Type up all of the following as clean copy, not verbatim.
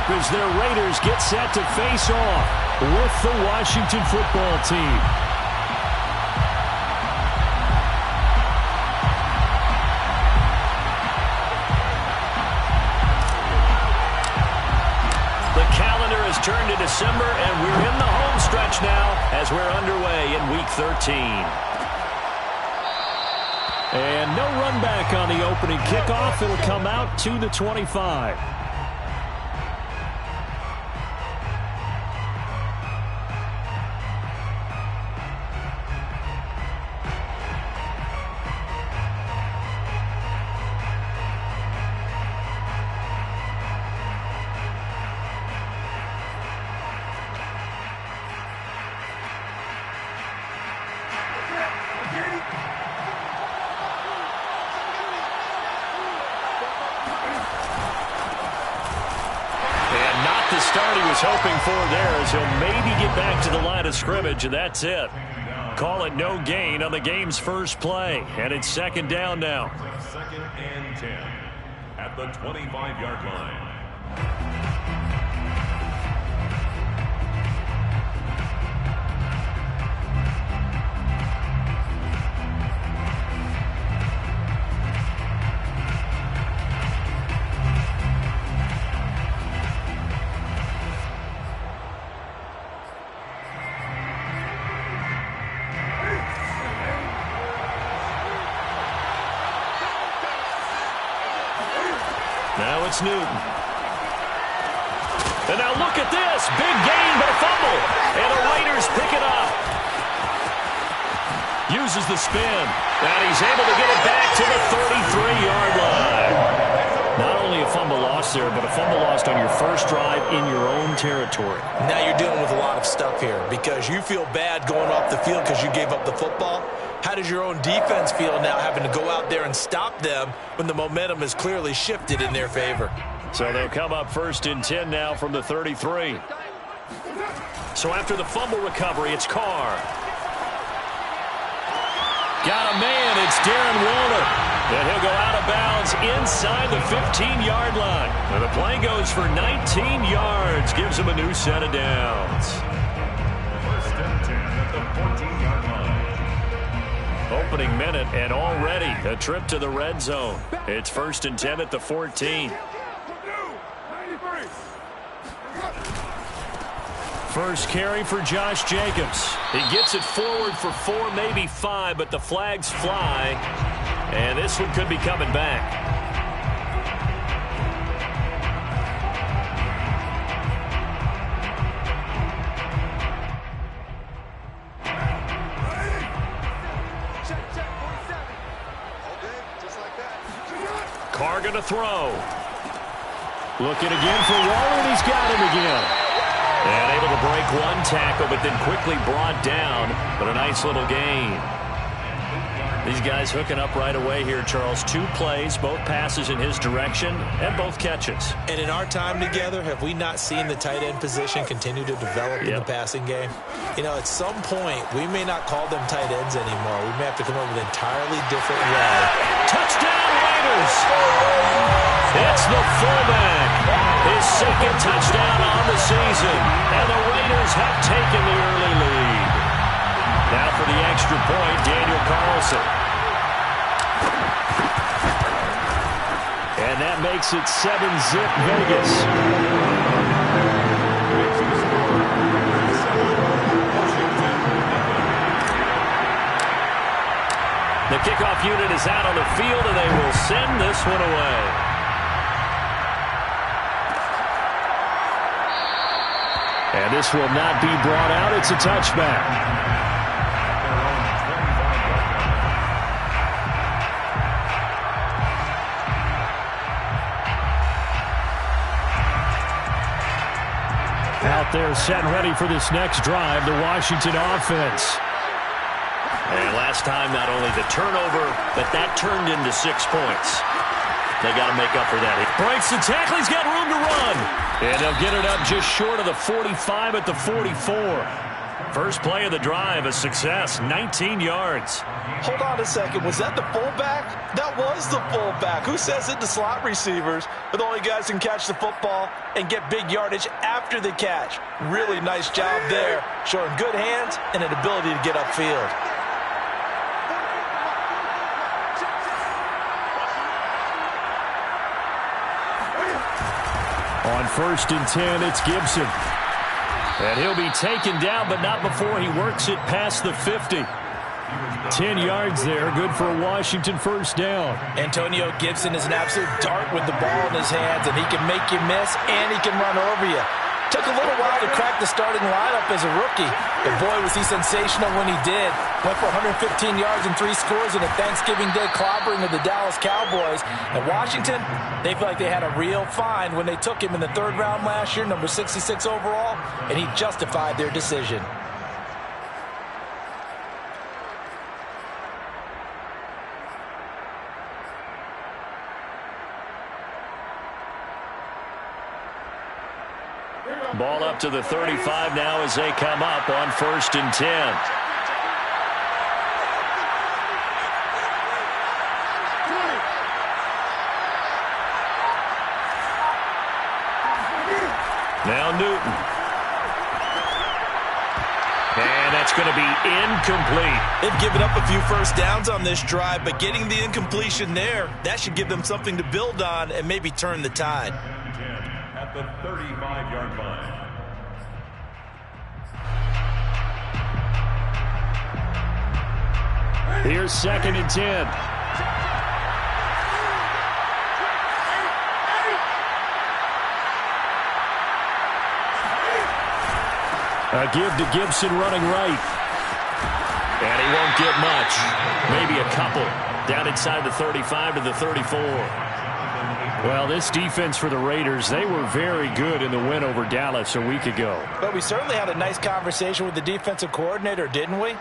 up as their Raiders get set to face off with the Washington football team. The calendar has turned to December, and we're in the home stretch now as we're underway in Week 13. And no run back on the opening kickoff. It'll come out to the 25. The start he was hoping for there, as he'll maybe get back to the line of scrimmage, and that's it. Call it no gain on the game's first play, and it's second down now. Second and 10 at the 25-yard line. Now it's Newton. And now look at this. Big gain, but a fumble. And the Raiders pick it up. Uses the spin. And he's able to get it back to the 33-yard line. Not only a fumble lost there, but a fumble lost on your first drive in your own territory. Now you're dealing with a lot of stuff here because you feel bad going off the field because you gave up the football. How does your own defense feel now having to go out there and stop them when the momentum has clearly shifted in their favor? So they'll come up first and 10 now from the 33. So after the fumble recovery, it's Carr. Got a man. It's Darren Waller. And he'll go out of bounds inside the 15-yard line. And the play goes for 19 yards. Gives him a new set of downs. First and 10 at the 14-yard line. Opening minute, and already a trip to the red zone. It's first and 10 at the 14. First carry for Josh Jacobs. He gets it forward for 4, maybe 5, but the flags fly. And this one could be coming back. Carr going to throw. Looking again for Waller, and he's got him again. And able to break one tackle, but then quickly brought down. But a nice little gain. These guys hooking up right away here, Charles. 2 plays, both passes in his direction, and both catches. And in our time together, have we not seen the tight end position continue to develop in the passing game? You know, at some point, we may not call them tight ends anymore. We may have to come up with an entirely different way. Touchdown, Raiders! It's the fullback. His second touchdown on the season. And the Raiders have taken the early lead. Now for the extra point, Daniel Carlson. And that makes it 7-zip Vegas. The kickoff unit is out on the field, and they will send this one away. And this will not be brought out. It's a touchback. Out there set and ready for this next drive, the Washington offense. And last time, not only the turnover, but that turned into 6 points. They got to make up for that. He breaks the tackle. He's got room to run. And they'll get it up just short of the 45 at the 44. First play of the drive, a success, 19 yards. Hold on a second. Was that the fullback? That was the fullback. Who says it to slot receivers? But the only guys can catch the football and get big yardage after the catch. Really nice job there, showing good hands and an ability to get upfield. On 1st and 10, it's Gibson. And he'll be taken down, but not before he works it past the 50. 10 yards there, good for a Washington first down. Antonio Gibson is an absolute dart with the ball in his hands, and he can make you miss, and he can run over you. Took a little while to crack the starting lineup as a rookie, but boy, was he sensational when he did. Went for 115 yards and 3 scores in a Thanksgiving Day clobbering of the Dallas Cowboys. And Washington, they feel like they had a real find when they took him in the 3rd round last year, number 66 overall, and he justified their decision. Ball up to the 35 now as they come up on 1st and 10. Now Newton. And that's going to be incomplete. They've given up a few first downs on this drive, but getting the incompletion there, that should give them something to build on and maybe turn the tide. At the 35-yard line. Here's 2nd and 10. A give to Gibson running right. And he won't get much. Maybe a couple. Down inside the 35 to the 34. Well, this defense for the Raiders, they were very good in the win over Dallas a week ago. But we certainly had a nice conversation with the defensive coordinator, didn't we?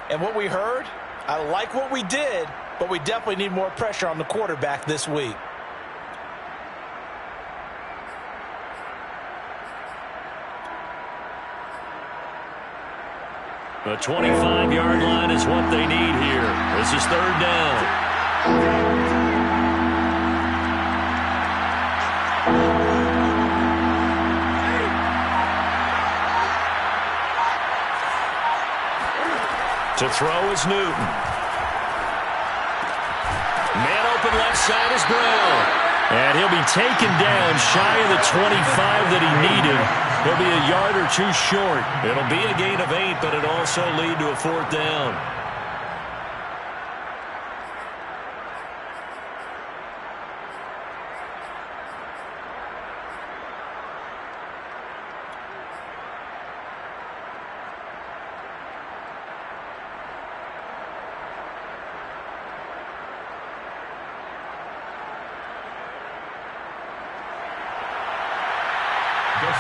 And what we heard, I like what we did, but we definitely need more pressure on the quarterback this week. The 25-yard line is what they need here. This is 3rd down. To throw is Newton. Man open left side is Brown. And he'll be taken down shy of the 25 that he needed. He'll be a yard or 2 short. It'll be a gain of 8, but it'll also lead to a 4th down.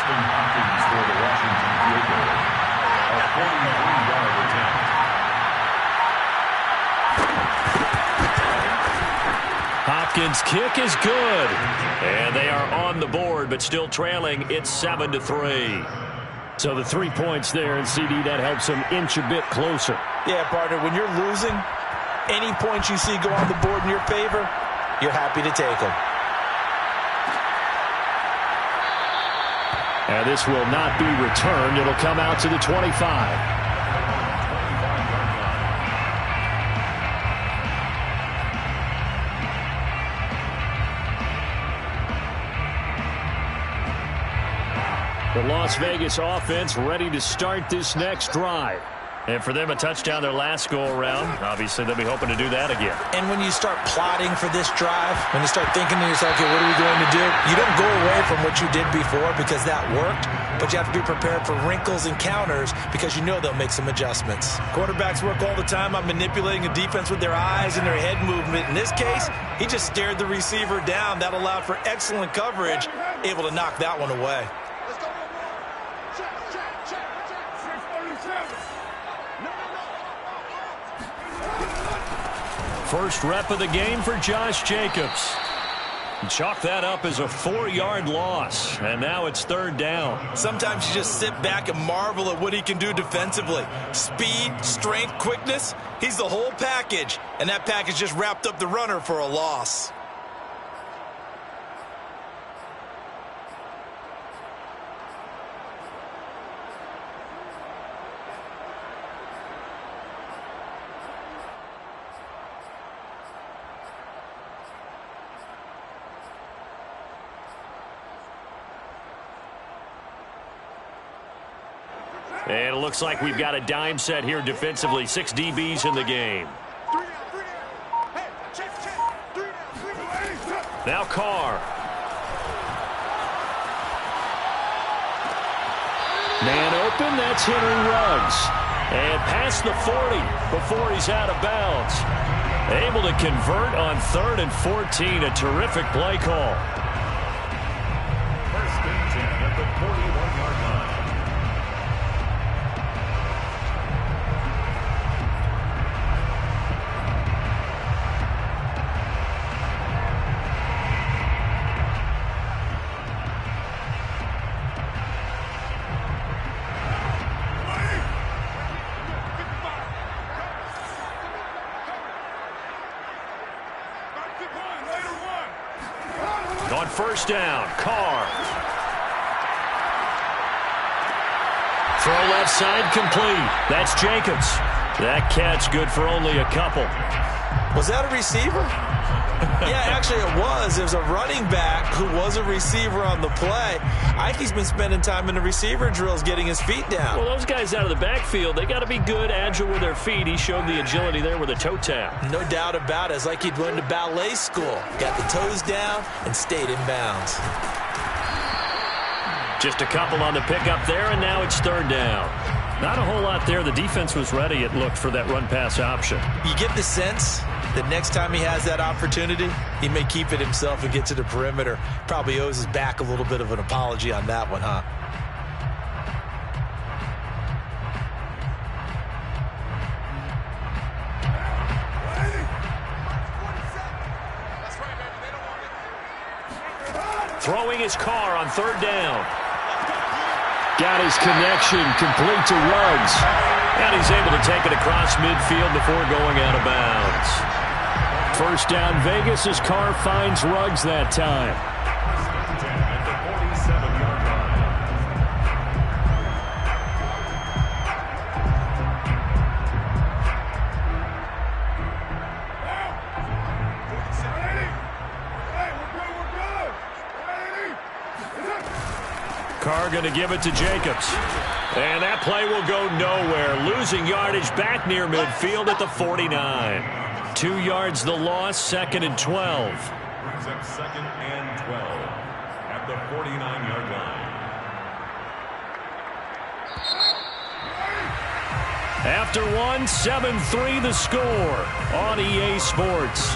For the Washington field goal, a 43-yard attempt. Hopkins' kick is good. And they are on the board, but still trailing. It's 7-3. So the 3 points there, and CD, that helps them inch a bit closer. Yeah, partner, when you're losing, any points you see go on the board in your favor, you're happy to take them. And this will not be returned. It'll come out to the 25. The Las Vegas offense ready to start this next drive. And for them, a touchdown their last go-around. Obviously, they'll be hoping to do that again. And when you start plotting for this drive, when you start thinking to yourself, okay, what are we going to do? You don't go away from what you did before because that worked, but you have to be prepared for wrinkles and counters because you know they'll make some adjustments. Quarterbacks work all the time on manipulating a defense with their eyes and their head movement. In this case, he just stared the receiver down. That allowed for excellent coverage, able to knock that one away. First rep of the game for Josh Jacobs. Chalk that up as a 4-yard loss, and now it's 3rd down. Sometimes you just sit back and marvel at what he can do defensively. Speed, strength, quickness, he's the whole package, and that package just wrapped up the runner for a loss. And it looks like we've got a dime set here defensively. 6 DBs in the game. Now Carr. Man open, that's Henry Ruggs. And past the 40 before he's out of bounds. Able to convert on 3rd and 14. A terrific play call. First and 10 at the 41-yard line. On 1st down, Carr. Throw left side complete. That's Jacobs. That catch good for only a couple. Was that a receiver? Yeah, actually it was. There's a running back who was a receiver on the play. Ikey's been spending time in the receiver drills getting his feet down. Well, those guys out of the backfield, they got to be good, agile with their feet. He showed the agility there with a toe tap. No doubt about it. It's like he'd went to ballet school. Got the toes down and stayed in bounds. Just a couple on the pickup there, and now it's 3rd down. Not a whole lot there. The defense was ready, it looked, for that run-pass option. You get the sense that next time he has that opportunity, he may keep it himself and get to the perimeter. Probably owes his back a little bit of an apology on that one, huh? Throwing his Carr on 3rd down. Got his connection complete to Ruggs. And he's able to take it across midfield before going out of bounds. 1st down Vegas as Carr finds Ruggs that time. At the 47-yard line. Carr going to give it to Jacobs. And that play will go nowhere. Losing yardage back near midfield at the 49. 2 yards the loss, 2nd and 12. Brings up 2nd and 12 at the 49-yard line. After one, 7-3 the score on EA Sports.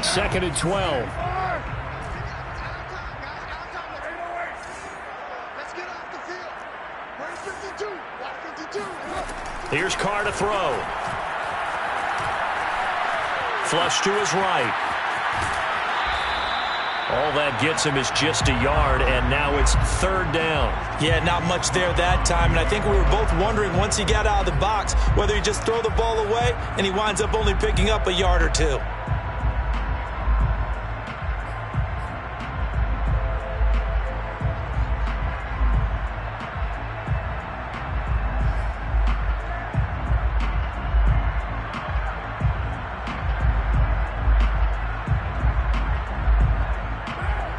Second and 12. Here's Carr to throw. Flush to his right. All that gets him is just a yard, and now it's 3rd down. Yeah, not much there that time, and I think we were both wondering once he got out of the box whether he just throw the ball away and he winds up only picking up a yard or two.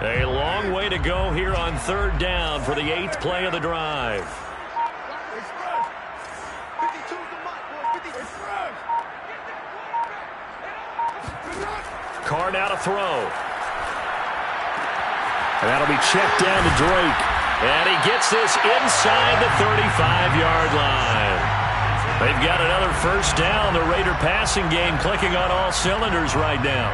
A long way to go here on 3rd down for the 8th play of the drive. Carr now to throw. And that'll be checked down to Drake. And he gets this inside the 35-yard line. They've got another 1st down. The Raider passing game clicking on all cylinders right now.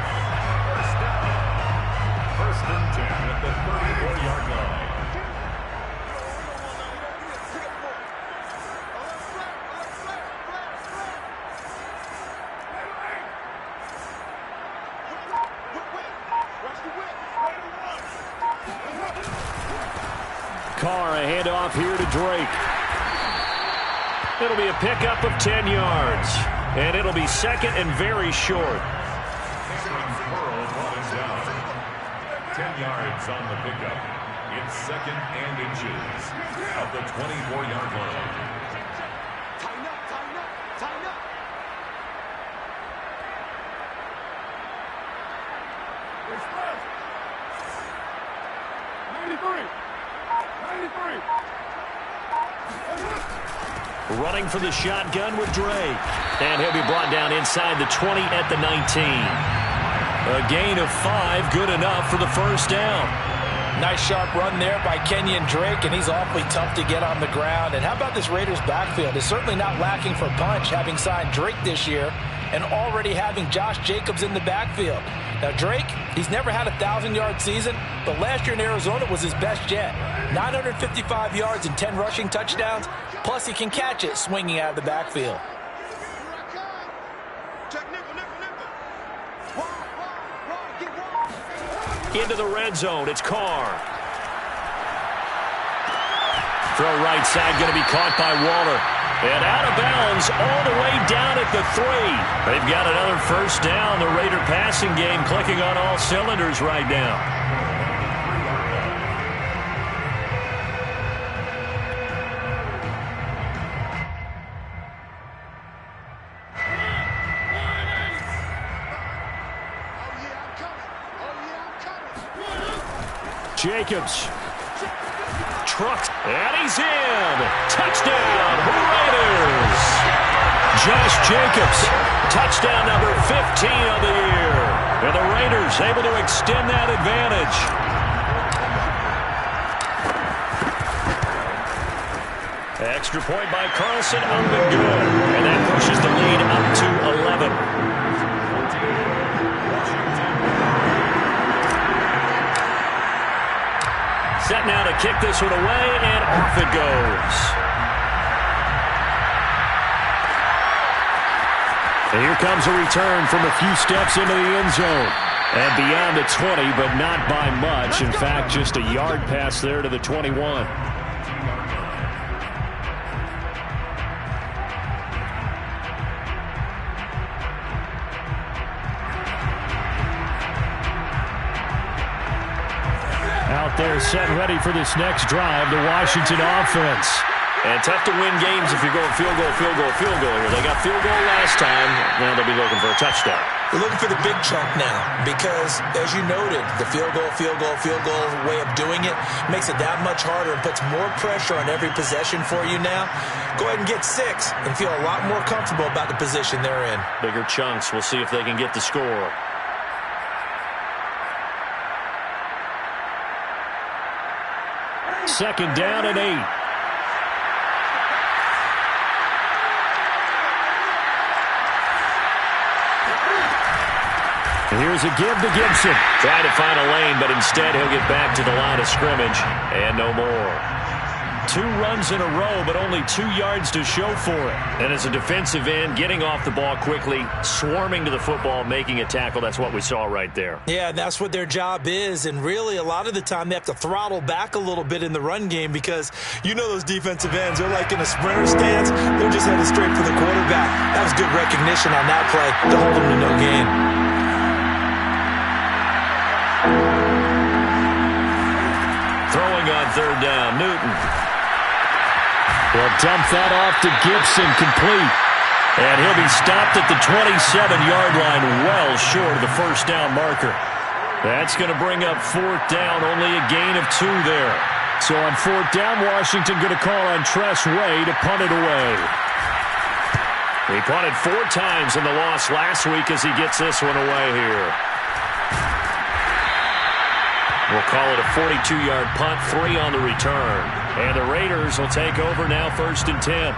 Carr, a handoff here to Drake. It'll be a pickup of 10 yards. And it'll be second and very short. 10 yards on the pickup. It's second and inches at the 24-yard line. Tighten up, tighten up, tighten up. Express. 93. Running for the shotgun with Drake. And he'll be brought down inside the 20 at the 19. A gain of 5, good enough for the first down. Nice sharp run there by Kenyon Drake, and he's awfully tough to get on the ground. And how about this Raiders backfield? It's certainly not lacking for punch, having signed Drake this year and already having Josh Jacobs in the backfield. Now, Drake, he's never had a 1,000-yard season, but last year in Arizona was his best yet. 955 yards and 10 rushing touchdowns, plus he can catch it swinging out of the backfield. Into the red zone, it's Carr. Throw right side, going to be caught by Waller. And out of bounds all the way down at the 3. They've got another first down. The Raider passing game clicking on all cylinders right now. Jacobs. Trucks. And he's in. Touchdown, Raiders. Josh Jacobs. Touchdown number 15 of the year. And the Raiders able to extend that advantage. Extra point by Carlson. Up and good. And that pushes the lead up to 11. Set now to kick this one away, and off it goes. And here comes a return from a few steps into the end zone. And beyond the 20, but not by much. In fact, just a yard pass there to the 21. Out there set ready for this next drive, the Washington offense. And tough to win games if you're going field goal, field goal, field goal here. They got field goal last time. Now they'll be looking for a touchdown. They're looking for the big chunk now because, as you noted, the field goal way of doing it makes it that much harder and puts more pressure on every possession for you now. Go ahead and get 6 and feel a lot more comfortable about the position they're in. Bigger chunks. We'll see if they can get the score. Second down and 8. Here's a give to Gibson. Trying to find a lane, but instead he'll get back to the line of scrimmage. And no more. 2 runs in a row, but only 2 yards to show for it. And as a defensive end, getting off the ball quickly, swarming to the football, making a tackle, that's what we saw right there. Yeah, that's what their job is. And really, a lot of the time, they have to throttle back a little bit in the run game because you know those defensive ends, they're like in a sprinter stance. They're just headed straight for the quarterback. That was good recognition on that play to hold them to no gain. Throwing on third down, Newton. They'll dump that off to Gibson, complete. And he'll be stopped at the 27-yard line, well short of the first down marker. That's going to bring up fourth down, only a gain of 2 there. So on fourth down, Washington going to call on Tress Way to punt it away. He punted 4 times in the loss last week as he gets this one away here. We'll call it a 42-yard punt, 3 on the return. And the Raiders will take over now, 1st and 10.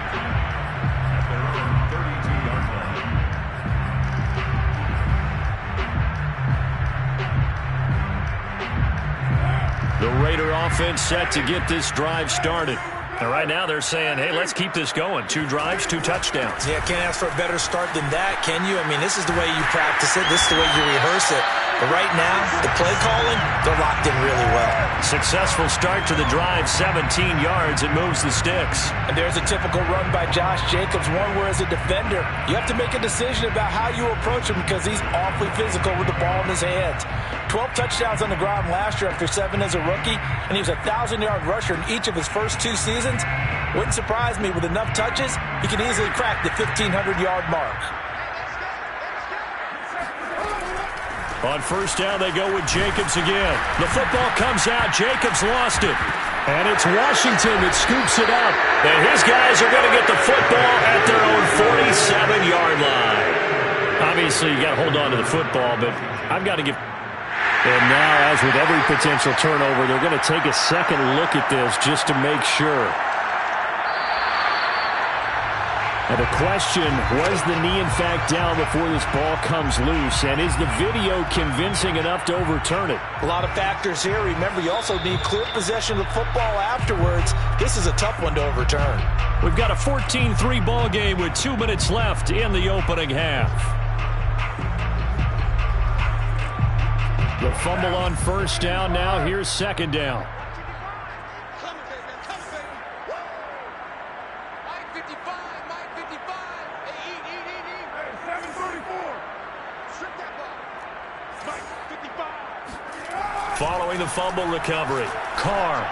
The Raider offense set to get this drive started. And right now they're saying, hey, let's keep this going. 2 drives, 2 touchdowns. Yeah, can't ask for a better start than that, can you? I mean, this is the way you practice it. This is the way you rehearse it. But right now, the play calling, they're locked in really well. Successful start to the drive, 17 yards, and moves the sticks. And there's a typical run by Josh Jacobs, one where as a defender, you have to make a decision about how you approach him because he's awfully physical with the ball in his hands. 12 touchdowns on the ground last year after 7 as a rookie, and he was a 1,000-yard rusher in each of his first 2 seasons. Wouldn't surprise me with enough touches, he can easily crack the 1,500-yard mark. On first down, they go with Jacobs again. The football comes out. Jacobs lost it. And it's Washington that scoops it up. And his guys are going to get the football at their own 47-yard line. Obviously, you got to hold on to the football, but I've got to give... And now, as with every potential turnover, they're going to take a second look at this just to make sure. Now the question, was the knee in fact down before this ball comes loose? And is the video convincing enough to overturn it? A lot of factors here. Remember, you also need clear possession of the football afterwards. This is a tough one to overturn. We've got a 14-3 ball game with 2 minutes left in the opening half. The fumble on first down. Now here's second down. Following the fumble recovery, Carr.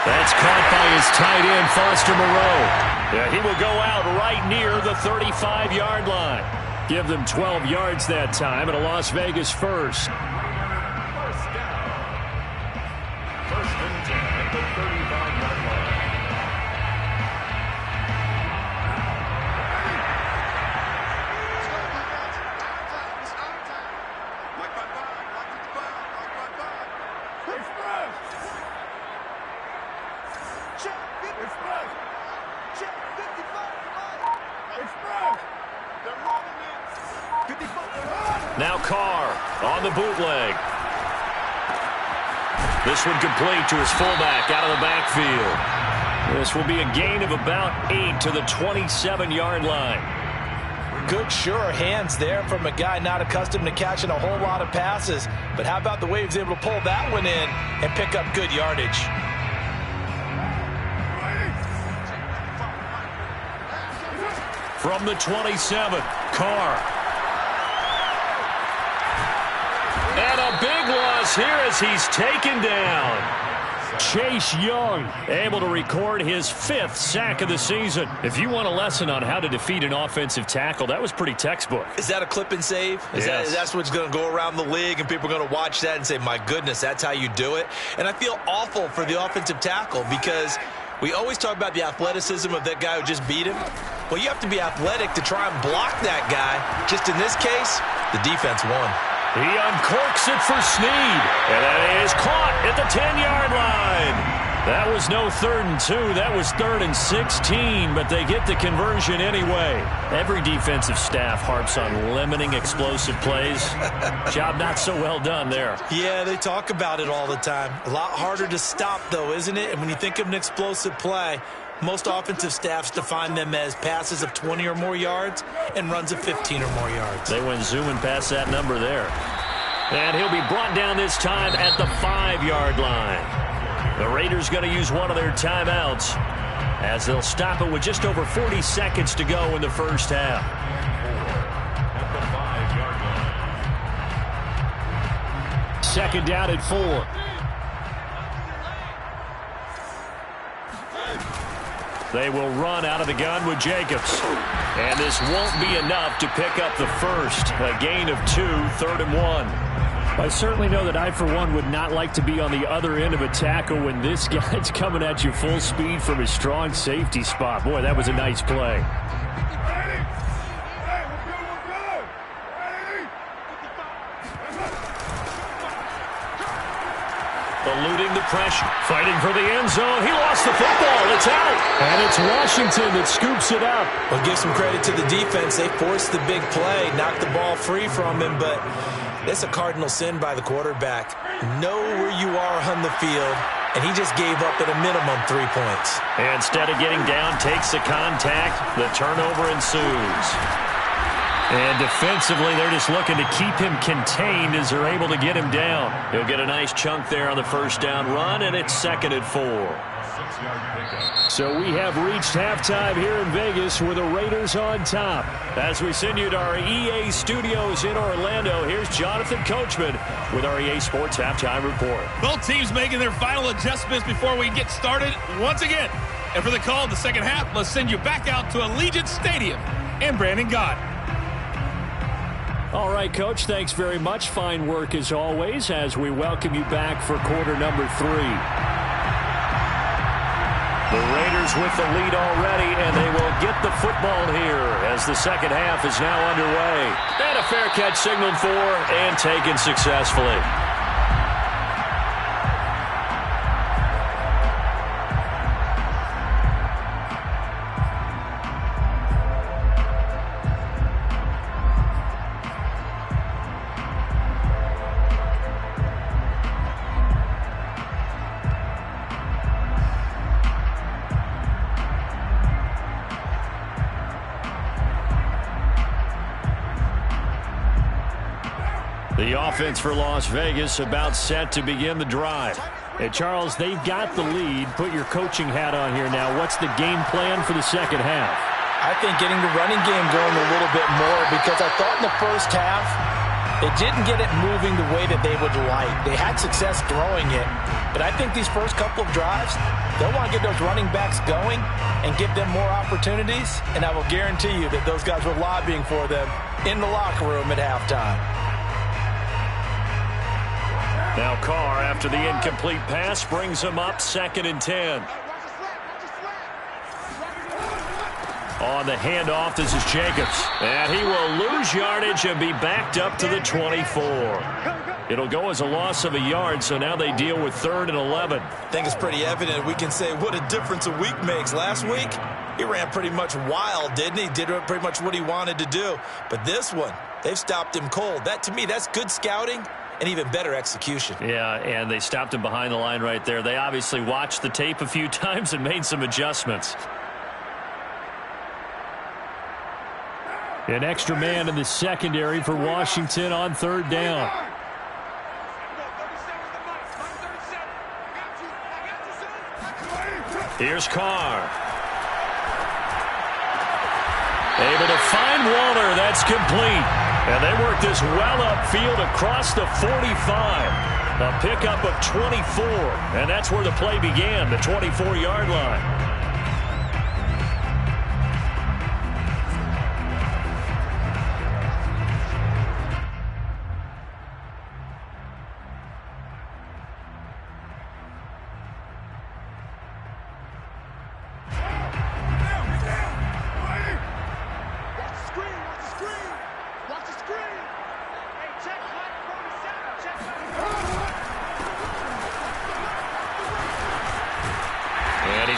That's caught by his tight end, Foster Moreau. Yeah, he will go out right near the 35-yard line. Give them 12 yards that time and a Las Vegas first. First down. First and 10 at the 35-yard line. Now Carr on the bootleg. This one complete to his fullback out of the backfield. This will be a gain of about 8 to the 27-yard line. Good, sure hands there from a guy not accustomed to catching a whole lot of passes. But how about the way he was able to pull that one in and pick up good yardage? From the 27, Carr. And a big loss here as he's taken down. Chase Young able to record his 5th sack of the season. If you want a lesson on how to defeat an offensive tackle, that was pretty textbook. Is that a clip and save? Yes. That's what's going to go around the league, and people are going to watch that and say, my goodness, that's how you do it? And I feel awful for the offensive tackle because we always talk about the athleticism of that guy who just beat him. Well, you have to be athletic to try and block that guy. Just in this case, the defense won. He uncorks it for Snead. And that is caught at the 10-yard line. That was no 3rd and 2. That was 3rd and 16, but they get the conversion anyway. Every defensive staff harps on limiting explosive plays. Job not so well done there. Yeah, they talk about it all the time. A lot harder to stop, though, isn't it? And when you think of an explosive play, most offensive staffs define them as passes of 20 or more yards and runs of 15 or more yards. They went zooming past that number there. And he'll be brought down this time at the 5-yard line. The Raiders going to use one of their timeouts as they'll stop it with just over 40 seconds to go in the first half. At the 5-yard line. Second down at 4. They will run out of the gun with Jacobs. And this won't be enough to pick up the first. A gain of 2, 3rd and 1. I certainly know that I, for one, would not like to be on the other end of a tackle when this guy's coming at you full speed from his strong safety spot. Boy, that was a nice play. Eluding the pressure, fighting for the end zone. He lost the football. It's out. And it's Washington that scoops it up. Well, give some credit to the defense. They forced the big play, knocked the ball free from him, but it's a cardinal sin by the quarterback. Know where you are on the field, and he just gave up at a minimum 3 points. And instead of getting down, takes the contact. The turnover ensues. And defensively, they're just looking to keep him contained as they're able to get him down. He'll get a nice chunk there on the first down run, and it's 2nd and 4. 6-yard pickup. So we have reached halftime here in Vegas with the Raiders on top. As we send you to our EA studios in Orlando, here's Jonathan Coachman with our EA Sports Halftime Report. Both teams making their final adjustments before we get started once again. And for the call of the second half, let's send you back out to Allegiant Stadium and Brandon Gott. All right, Coach, thanks very much. Fine work as always as we welcome you back for quarter number 3. The Raiders with the lead already, and they will get the football here as the second half is now underway. And a fair catch signaled for and taken successfully. The offense for Las Vegas about set to begin the drive. And Charles, they've got the lead. Put your coaching hat on here now. What's the game plan for the second half? I think getting the running game going a little bit more, because I thought in the first half they didn't get it moving the way that they would like. They had success throwing it, but I think these first couple of drives, they'll want to get those running backs going and give them more opportunities, and I will guarantee you that those guys were lobbying for them in the locker room at halftime. Now Carr, after the incomplete pass, brings him up 2nd and 10. On the handoff, this is Jacobs. And he will lose yardage and be backed up to the 24. It'll go as a loss of a yard, so now they deal with 3rd and 11. I think it's pretty evident. We can say what a difference a week makes. Last week, he ran pretty much wild, didn't he? Did pretty much what he wanted to do. But this one, they've stopped him cold. That, to me, that's good scouting and even better execution. Yeah, and they stopped him behind the line right there. They obviously watched the tape a few times and made some adjustments. An extra man in the secondary for Washington on 3rd down. Here's Carr. Able to find Waller. That's complete. And they work this well upfield across the 45. A pickup of 24. And that's where the play began, the 24-yard line.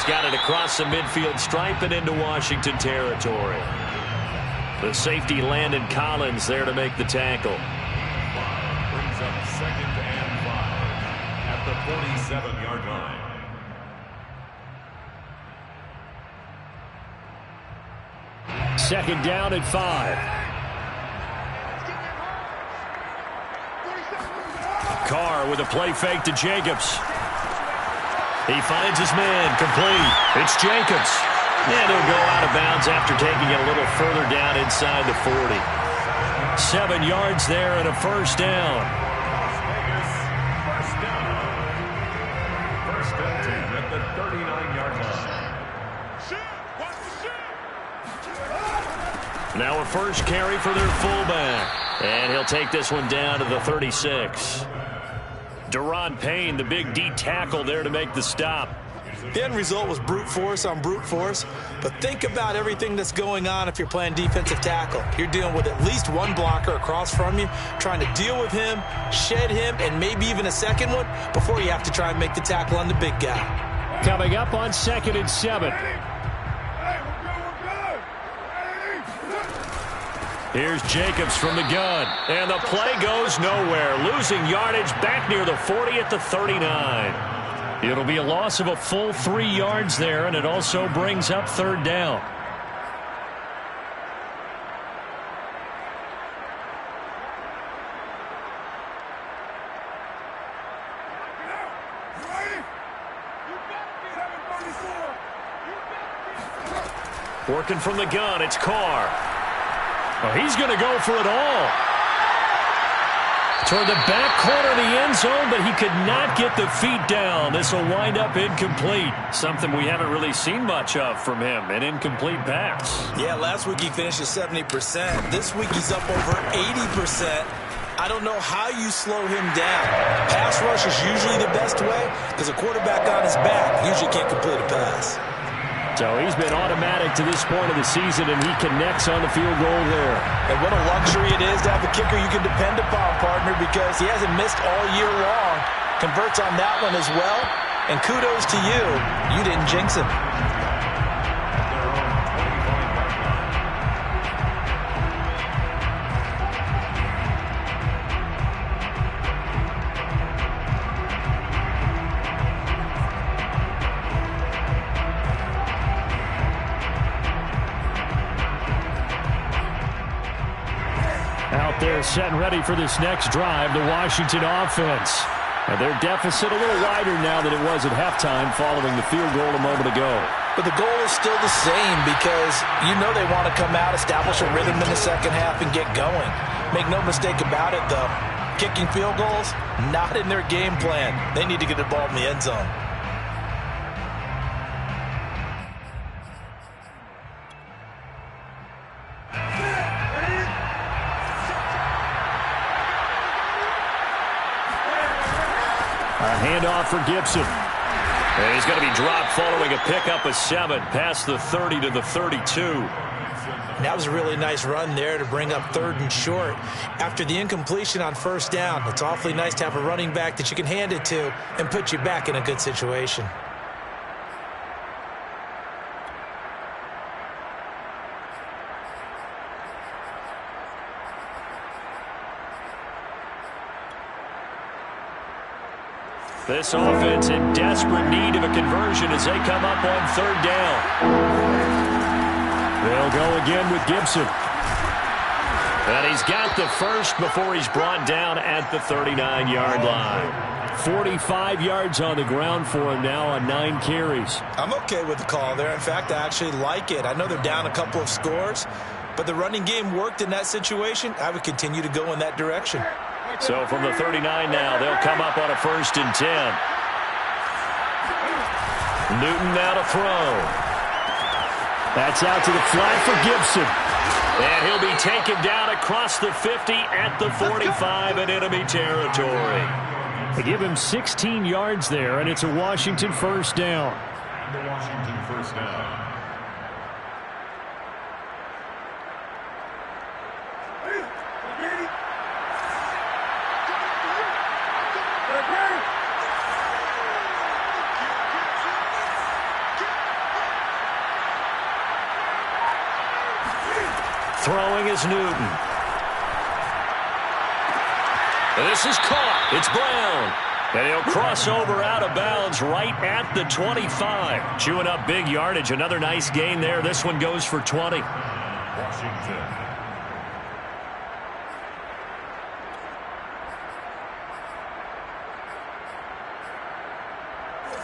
Got it across the midfield stripe and into Washington territory. The safety Landon Collins there to make the tackle. Brings up 2nd and 5 at the 47-yard line. Second down at 5. Carr with a play fake to Jacobs. He finds his man, complete. It's Jacobs. And he'll go out of bounds after taking it a little further down inside the 40. 7 yards there and a first down. Vegas, first down. 1st and 10 at the 39-yard line. Now a first carry for their fullback. And he'll take this one down to the 36. Deron Payne, the big D tackle there to make the stop. The end result was brute force on brute force, but think about everything that's going on if you're playing defensive tackle. You're dealing with at least one blocker across from you, trying to deal with him, shed him, and maybe even a second one before you have to try and make the tackle on the big guy. Coming up on 2nd and 7. Here's Jacobs from the gun. And the play goes nowhere. Losing yardage back near the 40 at the 39. It'll be a loss of a full 3 yards there, and it also brings up 3rd down. Working from the gun, it's Carr. Oh, he's going to go for it all. Toward the back corner of the end zone, but he could not get the feet down. This will wind up incomplete. Something we haven't really seen much of from him, an incomplete pass. Yeah, last week he finished at 70%. This week he's up over 80%. I don't know how you slow him down. Pass rush is usually the best way because a quarterback on his back usually can't complete a pass. So he's been automatic to this point of the season, and he connects on the field goal there. And what a luxury it is to have a kicker you can depend upon, partner, because he hasn't missed all year long. Converts on that one as well. And kudos to you. You didn't jinx him. They're set and ready for this next drive, the Washington offense. And their deficit a little wider now than it was at halftime following the field goal a moment ago. But the goal is still the same because you know they want to come out, establish a rhythm in the second half, and get going. Make no mistake about it, though. Kicking field goals, not in their game plan. They need to get the ball in the end zone. Handoff for Gibson. And he's going to be dropped following a pickup of 7 past the 30 to the 32. That was a really nice run there to bring up 3rd and short. After the incompletion on 1st down, it's awfully nice to have a running back that you can hand it to and put you back in a good situation. This offense in desperate need of a conversion as they come up on 3rd down. They'll go again with Gibson. And he's got the first before he's brought down at the 39-yard line. 45 yards on the ground for him now on 9 carries. I'm okay with the call there. In fact, I actually like it. I know they're down a couple of scores, but the running game worked in that situation. I would continue to go in that direction. So from the 39 now, they'll come up on a 1st and 10. Newton now to throw. That's out to the flat for Gibson. And he'll be taken down across the 50 at the 45 in enemy territory. They give him 16 yards there, and it's a Washington 1st down. The Washington 1st down. Throwing is Newton. This is caught. It's Brown. And he'll cross over out of bounds right at the 25. Chewing up big yardage. Another nice gain there. This one goes for 20. Washington.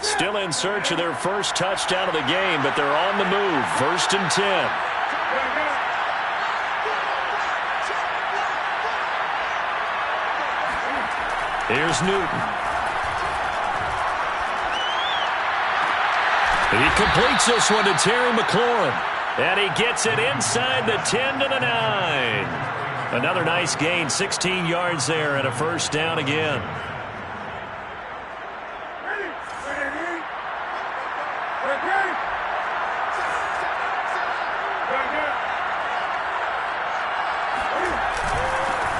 Still in search of their first touchdown of the game, but they're on the move. 1st and 10. Here's Newton. He completes this one to Terry McLaurin. And he gets it inside the 10 to the 9. Another nice gain, 16 yards there and a 1st down again.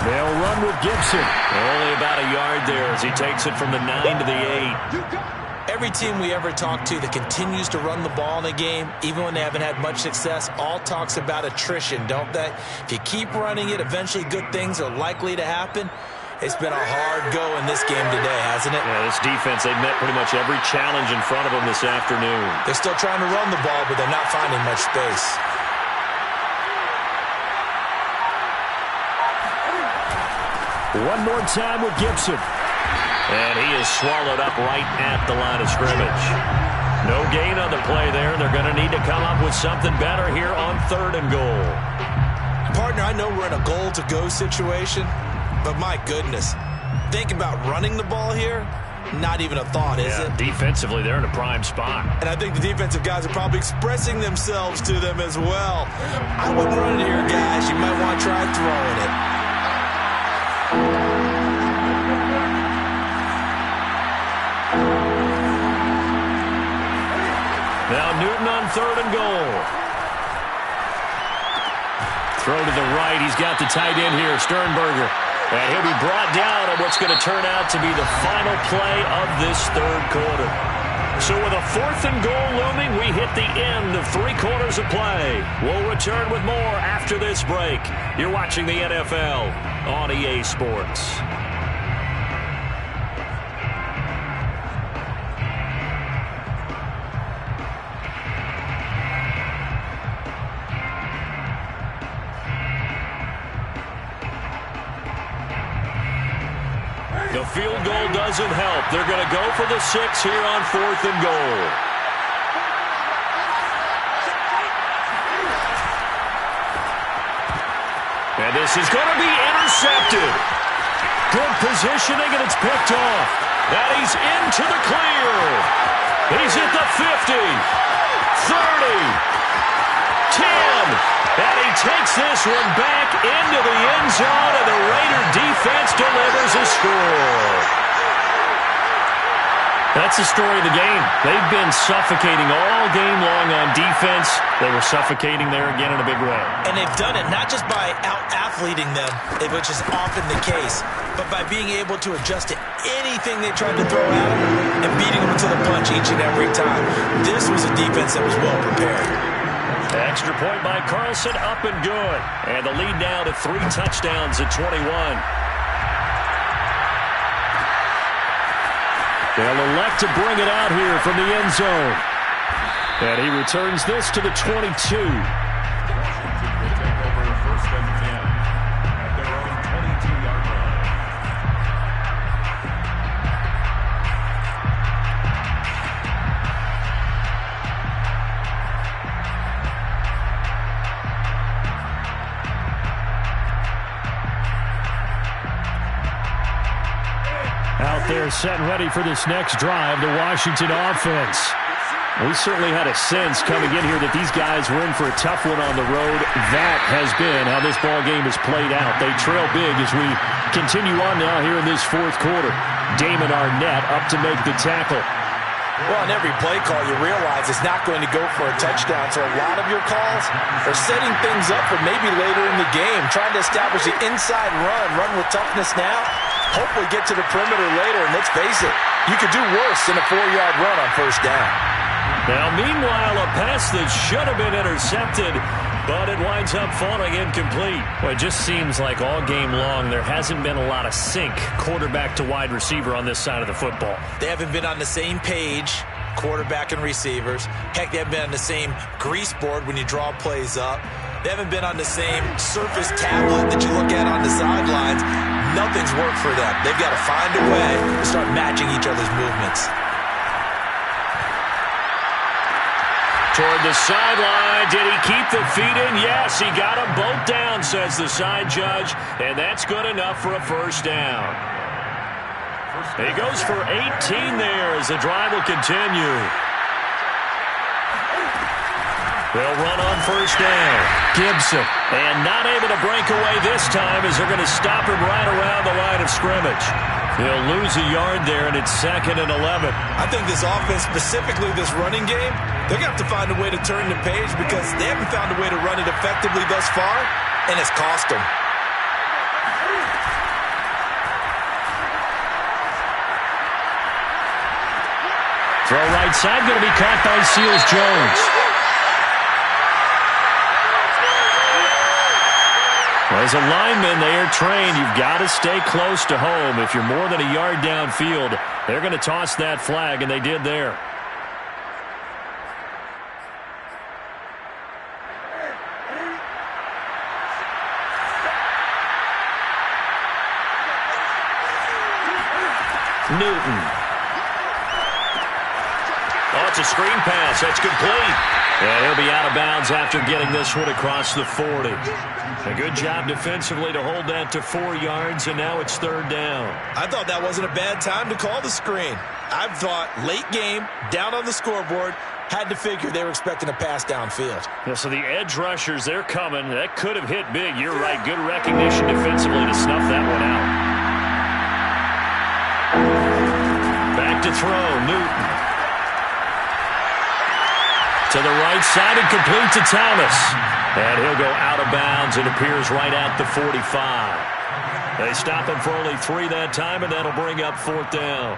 They'll run with Gibson. Only about a yard there as he takes it from the 9 to the 8. Every team we ever talk to that continues to run the ball in a game, even when they haven't had much success, all talks about attrition, don't they? If you keep running it, eventually good things are likely to happen. It's been a hard go in this game today, hasn't it? Yeah, this defense, they've met pretty much every challenge in front of them this afternoon. They're still trying to run the ball, but they're not finding much space. One more time with Gibson. And he is swallowed up right at the line of scrimmage. No gain on the play there. They're going to need to come up with something better here on 3rd and goal. Partner, I know we're in a goal-to-go situation, but my goodness, think about running the ball here. Not even a thought, is it? Defensively, they're in a prime spot. And I think the defensive guys are probably expressing themselves to them as well. I wouldn't run it here, guys. You might want to try throwing it. Now Newton on 3rd and goal. Throw to the right. He's got the tight end here, Sternberger. And he'll be brought down on what's going to turn out to be the final play of this 3rd quarter. So with a 4th and goal looming, we hit the end of 3 quarters of play. We'll return with more after this break. You're watching the NFL on EA Sports. The field goal doesn't help. They're going to go for the 6 here on 4th and goal. And this is going to be intercepted. Good positioning, and it's picked off. And he's into the clear. He's at the 50, 30, 10. And he takes this one back into the end zone, and the Raider defense delivers a score. That's the story of the game. They've been suffocating all game long on defense. They were suffocating there again in a big way. And they've done it not just by out-athleting them, which is often the case, but by being able to adjust to anything they tried to throw at them and beating them to the punch each and every time. This was a defense that was well prepared. Extra point by Carlson, up and good. And the lead now to 3 touchdowns at 21. They'll elect to bring it out here from the end zone. And he returns this to the 22. Washington will take over 1st and 10 at their own 22-yard line. Out there set and ready for this next drive, the Washington offense. We certainly had a sense coming in here that these guys were in for a tough one on the road. That has been how this ball game has played out. They trail big as we continue on now here in this 4th quarter. Damon Arnett up to make the tackle. Well, on every play call, you realize it's not going to go for a touchdown. So a lot of your calls are setting things up for maybe later in the game, trying to establish the inside run with toughness now. Hopefully get to the perimeter later, and let's face it, you could do worse than a 4-yard run on 1st down. Now, meanwhile, a pass that should have been intercepted, but it winds up falling incomplete. Well, it just seems like all game long there hasn't been a lot of sync quarterback to wide receiver on this side of the football. They haven't been on the same page, quarterback and receivers. Heck, they haven't been on the same grease board when you draw plays up. They haven't been on the same surface tablet that you look at on the sidelines. Nothing's worked for them. They've got to find a way to start matching each other's movements. Toward the sideline. Did he keep the feet in? Yes, he got them both down, says the side judge, and that's good enough for a 1st down. He goes for 18 there as the drive will continue. They'll run on 1st down. Gibson. And not able to break away this time as they're going to stop him right around the line of scrimmage. He'll lose a yard there, and it's 2nd and 11. I think this offense, specifically this running game, they're going to have to find a way to turn the page because they haven't found a way to run it effectively thus far, and it's cost them. Throw right side, going to be caught by Seals-Jones. As a lineman, they are trained. You've got to stay close to home. If you're more than a yard downfield, they're going to toss that flag, and they did there. Newton. A It's a screen pass. That's complete. And he'll be out of bounds after getting this one across the 40. A good job defensively to hold that to 4 yards, and now it's third down. I thought that wasn't a bad time to call the screen. I thought late game, down on the scoreboard, had to figure they were expecting a pass downfield. Yeah, so the edge rushers, they're coming. That could have hit big. You're right. Good recognition defensively to snuff that one out. Back to throw, Newton. To the right side and complete to Thomas. And he'll go out of bounds. It appears right at the 45. They stop him for only 3 that time, and that'll bring up fourth down.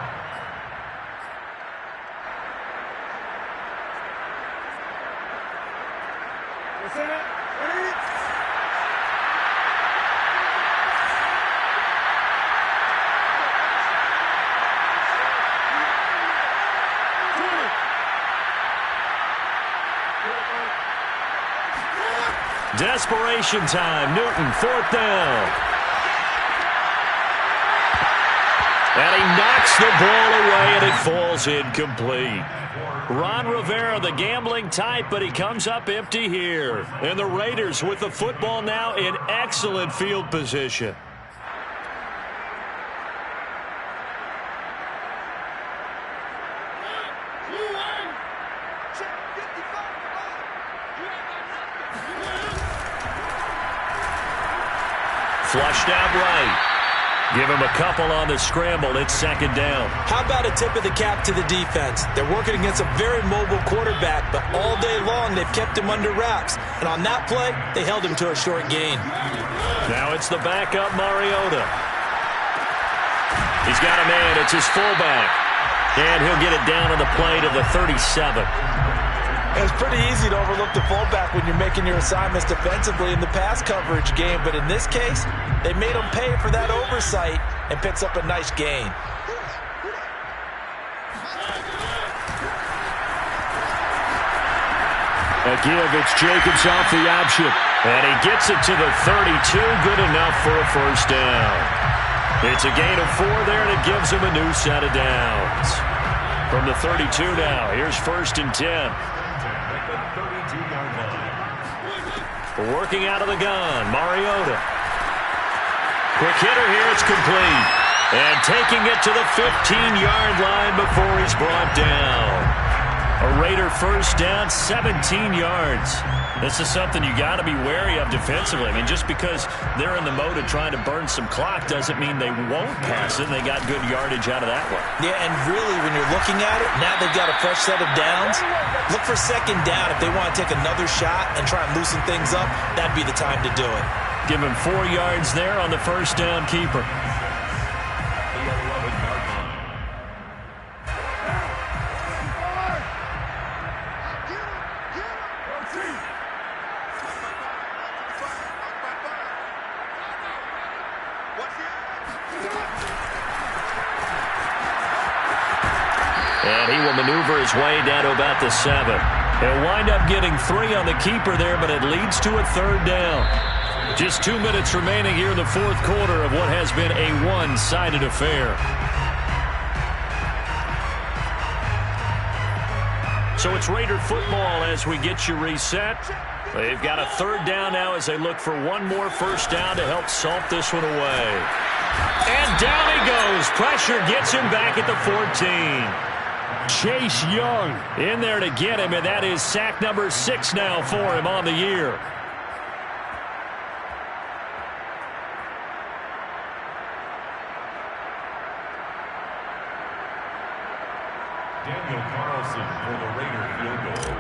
Desperation time. Newton, fourth down. And he knocks the ball away, and it falls incomplete. Ron Rivera, the gambling type, but he comes up empty here. And the Raiders with the football now in excellent field position. Flushed out right. Give him a couple on the scramble. It's second down. How about a tip of the cap to the defense? They're working against a very mobile quarterback, but all day long they've kept him under wraps. And on that play, they held him to a short gain. Now it's the backup, Mariota. He's got a man. It's his fullback. And he'll get it down on the play to the 37. It's pretty easy to overlook the fullback when you're making your assignments defensively in the pass coverage game, but in this case, they made him pay for that oversight and picks up a nice gain. A give, it's Jacobs off the option, and he gets it to the 32, good enough for a first down. It's a gain of 4 there, and it gives him a new set of downs. From the 32 now, here's first and 10. Working out of the gun, Mariota. Quick hitter here, it's complete. And taking it to the 15-yard line before he's brought down. A Raider first down, 17 yards. This is something you got to be wary of defensively. I mean, just because they're in the mode of trying to burn some clock doesn't mean they won't pass it. They got good yardage out of that one. Yeah, and really, when you're looking at it, now they've got a fresh set of downs. Look for second down. If they want to take another shot and try and loosen things up, that'd be the time to do it. Give him 4 yards there on the first down keeper. And he will maneuver his way down to about the 7. He'll wind up getting 3 on the keeper there, but it leads to a third down. Just 2 minutes remaining here in the fourth quarter of what has been a one-sided affair. So it's Raider football as we get you reset. They've got a third down now as they look for one more first down to help salt this one away. And down he goes. Pressure gets him back at the 14. Chase Young in there to get him, and that is sack number 6 now for him on the year. Daniel Carlson for the Raider field goal.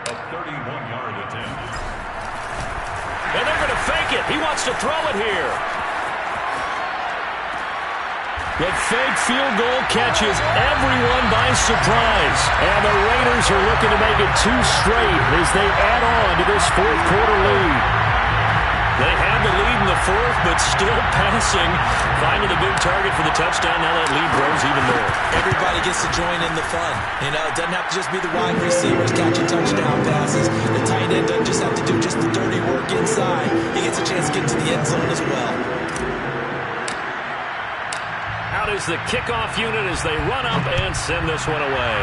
A 31-yard attempt. And they're going to fake it. He wants to throw it here. The fake field goal catches everyone by surprise. And the Raiders are looking to make it 2 straight as they add on to this fourth quarter lead. They had the lead in the fourth, but still passing. Finding the big target for the touchdown. Now that lead grows even more. Everybody gets to join in the fun. You know, it doesn't have to just be the wide receivers catching touchdown passes. The tight end doesn't just have to do just the dirty work inside. He gets a chance to get into the end zone as well. Out is the kickoff unit as they run up and send this one away.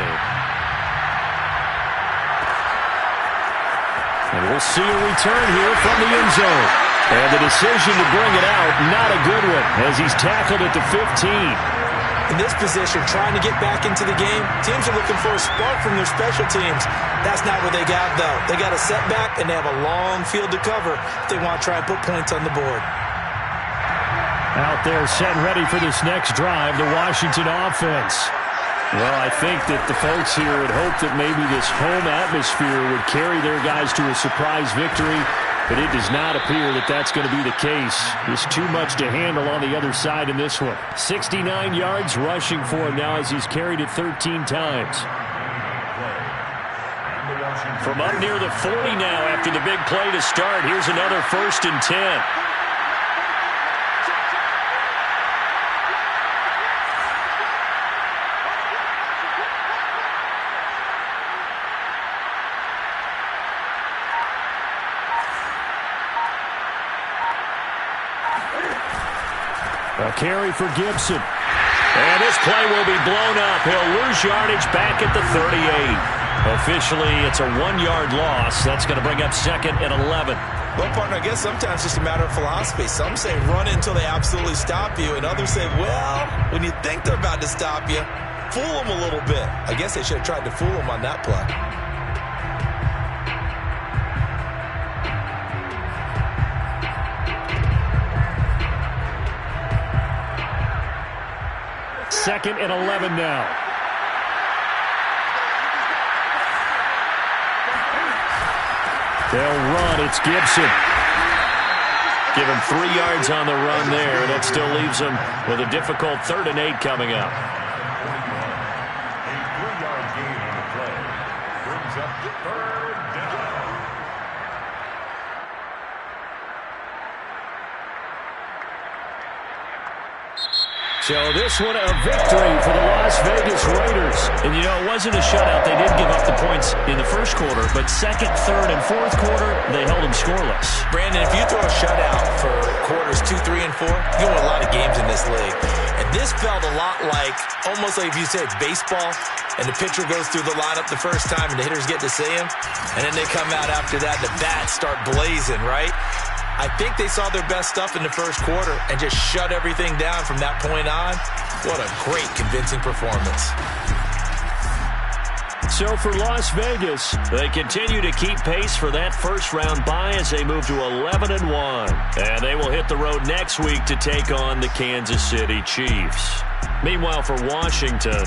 We'll see a return here from the end zone. And the decision to bring it out, not a good one, as he's tackled at the 15. In this position, trying to get back into the game, teams are looking for a spark from their special teams. That's not what they got, though. They got a setback, and they have a long field to cover if they want to try and put points on the board. Out there set and ready for this next drive, the Washington offense. Well, I think that the folks here had hoped that maybe this home atmosphere would carry their guys to a surprise victory, but it does not appear that that's going to be the case. There's too much to handle on the other side in this one. 69 yards rushing for him now as he's carried it 13 times. From up near the 40 now after the big play to start, here's another 1st and 10. A carry for Gibson. And this play will be blown up. He'll lose yardage back at the 38. Officially, it's a 1-yard loss. That's going to bring up 2nd and 11. Well, partner, I guess sometimes it's just a matter of philosophy. Some say run it until they absolutely stop you, and others say, well, when you think they're about to stop you, fool them a little bit. I guess they should have tried to fool them on that play. Second and 11 now. They'll run. It's Gibson. Give him 3 yards on the run there. That still leaves him with a difficult 3rd and 8 coming up. A 3-yard gain on the play brings up 3rd down. So this one a victory for the Las Vegas Raiders. And, you know, it wasn't a shutout. They did give up the points in the first quarter, but 2nd, 3rd, and 4th quarter, they held them scoreless. Brandon, if you throw a shutout for quarters 2, 3, and 4, you win a lot of games in this league. And this felt a lot like, almost like if you said baseball, and the pitcher goes through the lineup the first time, and the hitters get to see him, and then they come out after that, the bats start blazing, right? I think they saw their best stuff in the first quarter and just shut everything down from that point on. What a great, convincing performance. So for Las Vegas, they continue to keep pace for that first-round bye as they move to 11-1. And they will hit the road next week to take on the Kansas City Chiefs. Meanwhile, for Washington,